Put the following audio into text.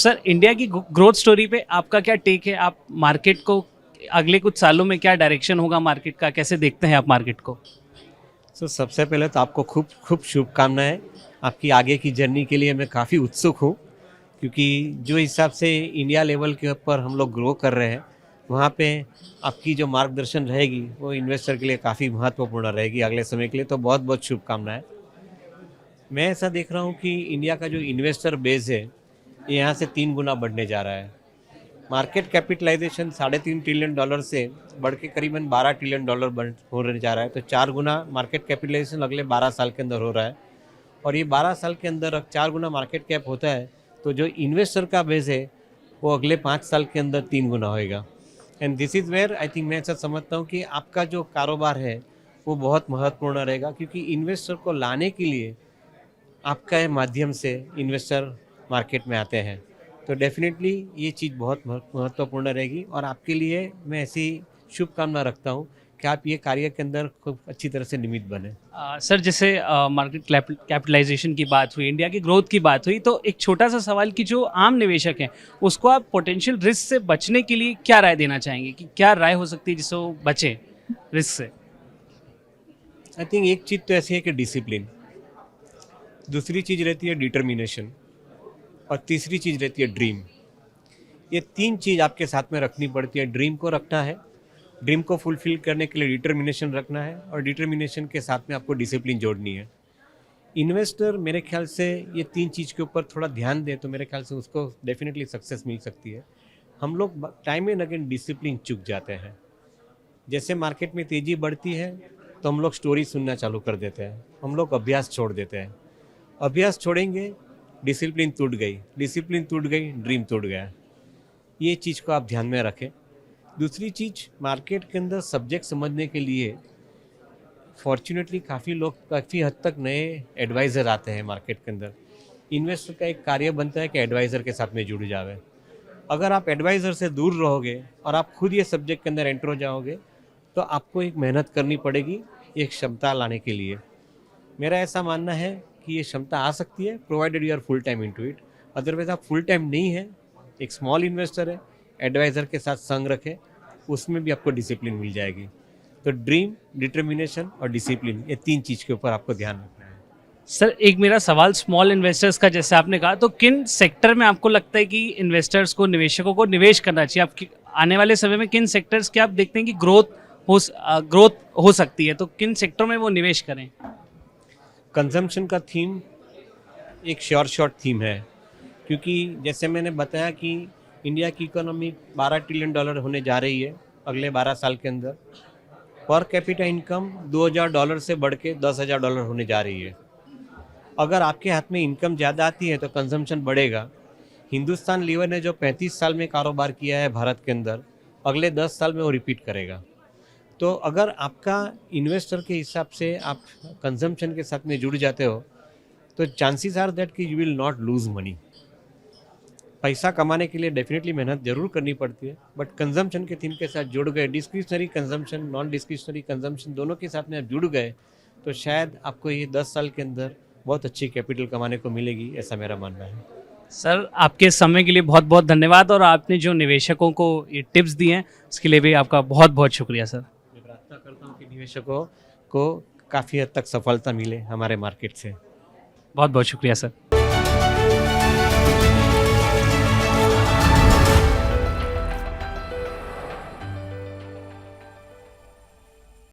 Sir, India की growth story पे आपका क्या टेक है? आप मार्केट को अगले कुछ सालों में क्या डायरेक्शन होगा मार्केट का, कैसे देखते हैं आप मार्केट को? सबसे पहले तो आपको खूब खूब शुभकामनाएं। आपकी आगे की जर्नी के लिए मैं काफ़ी उत्सुक हूँ, क्योंकि जो हिसाब से इंडिया लेवल के ऊपर हम लोग ग्रो कर रहे हैं, वहाँ पे आपकी जो मार्गदर्शन रहेगी वो इन्वेस्टर के लिए काफ़ी महत्वपूर्ण रहेगी अगले समय के लिए। तो बहुत बहुत शुभकामनाएं। मैं ऐसा देख रहा हूँ कि इंडिया का जो इन्वेस्टर बेस है ये यहाँ से 3 गुना बढ़ने जा रहा है। मार्केट कैपिटलाइजेशन $3.5 ट्रिलियन से बढ़ के करीबन $12 ट्रिलियन होने जा रहा है। तो 4 गुना मार्केट कैपिटलाइजेशन अगले 12 साल के अंदर हो रहा है। और ये 12 साल के अंदर 4 गुना मार्केट कैप होता है, तो जो इन्वेस्टर का बेस है वो अगले 5 साल के अंदर 3 गुना होएगा। And this is where I think मैं ऐसा समझता हूँ कि आपका जो कारोबार है वो बहुत महत्वपूर्ण रहेगा, क्योंकि इन्वेस्टर को लाने के लिए आपका माध्यम से इन्वेस्टर मार्केट में आते हैं। तो डेफिनेटली ये चीज़ बहुत महत्वपूर्ण रहेगी, और आपके लिए मैं ऐसी शुभकामना रखता हूँ कि आप ये कार्य के अंदर खूब अच्छी तरह से निमित्त बने। सर, जैसे मार्केट कैपिटलाइजेशन की बात हुई, इंडिया की ग्रोथ की बात हुई, तो एक छोटा सा सवाल कि जो आम निवेशक हैं उसको आप पोटेंशियल रिस्क से बचने के लिए क्या राय देना चाहेंगे, कि क्या राय हो सकती है जिससे वो बचे रिस्क से? आई थिंक एक चीज़ तो ऐसी है कि डिसिप्लिन, दूसरी चीज़ रहती है डिटर्मिनेशन, और तीसरी चीज़ रहती है ड्रीम। ये 3 चीज़ आपके साथ में रखनी पड़ती है। ड्रीम को रखना है, ड्रीम को फुलफिल करने के लिए डिटर्मिनेशन रखना है, और डिटर्मिनेशन के साथ में आपको डिसिप्लिन जोड़नी है। इन्वेस्टर मेरे ख्याल से ये 3 चीज़ के ऊपर थोड़ा ध्यान दे तो मेरे ख्याल से उसको डेफिनेटली सक्सेस मिल सकती है। हम लोग टाइम एंड अगेन डिसिप्लिन चूक जाते हैं। जैसे मार्केट में तेज़ी बढ़ती है तो हम लोग स्टोरी सुनना चालू कर देते हैं, हम लोग अभ्यास छोड़ देते हैं। अभ्यास छोड़ेंगे, डिसिप्लिन टूट गई, डिसिप्लिन टूट गई, ड्रीम टूट गया। ये चीज़ को आप ध्यान में रखें। दूसरी चीज़, मार्केट के अंदर सब्जेक्ट समझने के लिए फॉर्चुनेटली काफ़ी लोग काफ़ी हद तक नए एडवाइज़र आते हैं मार्केट के अंदर। इन्वेस्टर का एक कार्य बनता है कि एडवाइज़र के साथ में जुड़ जावे। अगर आप एडवाइज़र से दूर रहोगे और आप खुद ये सब्जेक्ट के अंदर एंटर हो जाओगे, तो आपको एक मेहनत करनी पड़ेगी एक क्षमता लाने के लिए। मेरा ऐसा मानना है कि ये क्षमता आ सकती है provided you are full time into it. Otherwise आप फुल टाइम नहीं है, एक स्मॉल इन्वेस्टर है, एडवाइज़र के साथ संग रखें, उसमें भी आपको डिसिप्लिन मिल जाएगी। तो ड्रीम, डिटर्मिनेशन और डिसिप्लिन, ये 3 चीज़ के ऊपर आपको ध्यान रखना है। सर, एक मेरा सवाल स्मॉल इन्वेस्टर्स का, जैसे आपने कहा, तो किन सेक्टर में आपको लगता है कि इन्वेस्टर्स को, निवेशकों को निवेश करना चाहिए? आपकी आने वाले समय में किन सेक्टर्स के आप देखते हैं कि ग्रोथ हो सकती है, तो किन सेक्टरों में वो निवेश करें? कंजम्पशन का थीम एक शॉर्ट थीम है, क्योंकि जैसे मैंने बताया कि इंडिया की इकोनॉमी $12 ट्रिलियन होने जा रही है अगले 12 साल के अंदर। पर कैपिटा इनकम $2000 से बढ़ के $10,000 होने जा रही है। अगर आपके हाथ में इनकम ज़्यादा आती है तो कंजम्पशन बढ़ेगा। हिंदुस्तान लीवर ने जो 35 साल में कारोबार किया है भारत के अंदर, अगले 10 साल में वो रिपीट करेगा। तो अगर आपका इन्वेस्टर के हिसाब से आप कंजम्पशन के साथ में जुड़ जाते हो, तो चांसेस आर दैट कि you will not lose money. पैसा कमाने के लिए डेफिनेटली मेहनत जरूर करनी पड़ती है, बट कंजम्पशन के थीम के साथ जुड़ गए, discretionary consumption, non discretionary consumption, दोनों के साथ में आप जुड़ गए, तो शायद आपको ये 10 साल के अंदर बहुत अच्छी कैपिटल कमाने को मिलेगी, ऐसा मेरा मानना है। सर, आपके समय के लिए बहुत बहुत धन्यवाद, और आपने जो निवेशकों को ये टिप्स दिए हैं उसके लिए भी आपका बहुत बहुत शुक्रिया सर। मैं प्रार्थना करता हूँ कि निवेशकों को काफ़ी हद तक सफलता मिले हमारे मार्केट से। बहुत बहुत शुक्रिया सर।